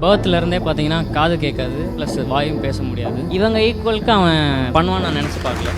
பர்த்லேருந்தே பார்த்தீங்கன்னா காது கேட்காது, ப்ளஸ் வாயும் பேச முடியாது. இவங்க ஈக்குவலுக்கு அவன் பண்ணுவான்னு நான் நினச்சி பார்க்கல.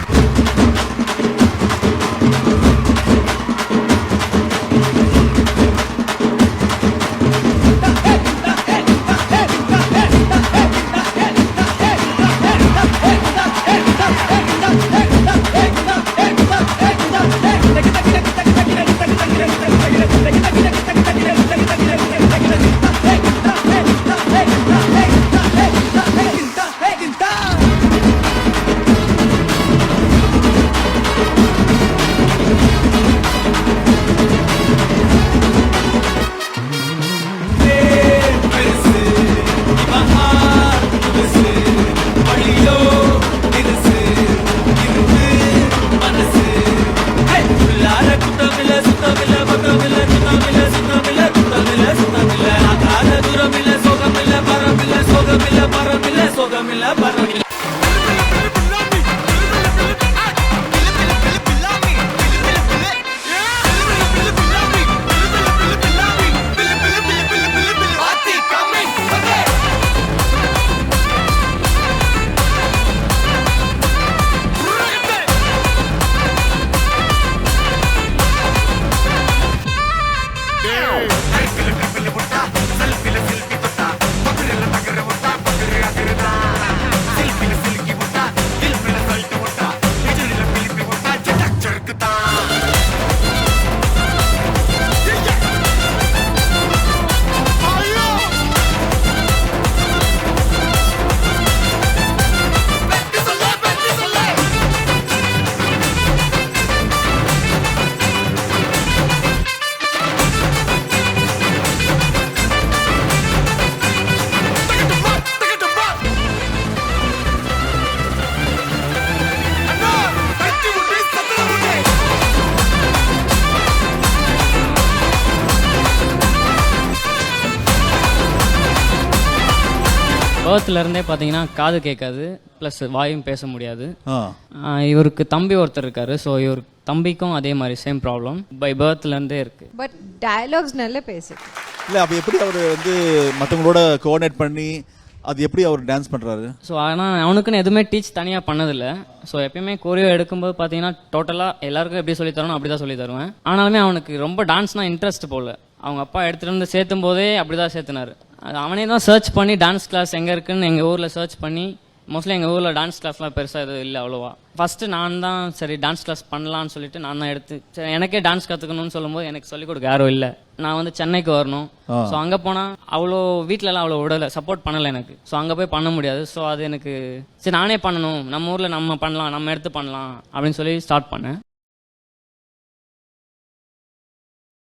பர்த்லேருந்தே பார்த்தீங்கன்னா காது கேட்காது, ப்ளஸ் வாயும் பேச முடியாது. இவருக்கு தம்பி ஒருத்தர் இருக்காரு. ஸோ இவர் தம்பிக்கும் அதே மாதிரி சேம் ப்ராப்ளம் பை பர்த்லேருந்தே இருக்கு. பட் டயலாக்ஸ் நல்லா பேசு இல்லை, அப்போ எப்படி அவர் வந்து மற்றவங்களோட கோஆர்டினேட் பண்ணி அது எப்படி அவர் டான்ஸ் பண்ணுறாரு? ஸோ ஆனால் அவனுக்குன்னு எதுவுமே டீச் தனியாக பண்ணதில்லை. ஸோ எப்பயுமே கோரியோ எடுக்கும்போது பார்த்தீங்கன்னா டோட்டலாக எல்லாருக்கும் எப்படி சொல்லி தரணும் அப்படி தான் சொல்லி தருவேன். ஆனாலுமே அவனுக்கு ரொம்ப டான்ஸ்னால் இன்ட்ரெஸ்ட் போல. அவங்க அப்பா எடுத்துகிட்டு வந்து சேர்த்தும் போதே அப்படி தான் சேர்த்துனாரு. அது அவனே தான் சர்ச் பண்ணி டான்ஸ் கிளாஸ் எங்கே இருக்குன்னு எங்கள் ஊரில் சர்ச் பண்ணி, மோஸ்ட்லி எங்கள் ஊரில் டான்ஸ் கிளாஸ்லாம் பெருசாக எதுவும் இல்லை அவ்வளோவா. ஃபஸ்ட்டு நான் தான் சரி டான்ஸ் கிளாஸ் பண்ணலான்னு சொல்லிட்டு நான் தான் எடுத்து சரி எனக்கே டான்ஸ் கற்றுக்கணும்னு சொல்லும்போது எனக்கு சொல்லிக் கொடுக்க யாரும் இல்லை. நான் வந்து சென்னைக்கு வரணும். ஸோ அங்கே போனால் அவ்வளோ வீட்டிலலாம் அவ்வளோ விடலை, சப்போர்ட் பண்ணலை எனக்கு. ஸோ அங்கே போய் பண்ண முடியாது. ஸோ அது எனக்கு சரி நானே பண்ணணும், நம்ம ஊரில் நம்ம பண்ணலாம், நம்ம எடுத்து பண்ணலாம் அப்படின்னு சொல்லி ஸ்டார்ட் பண்ணேன்.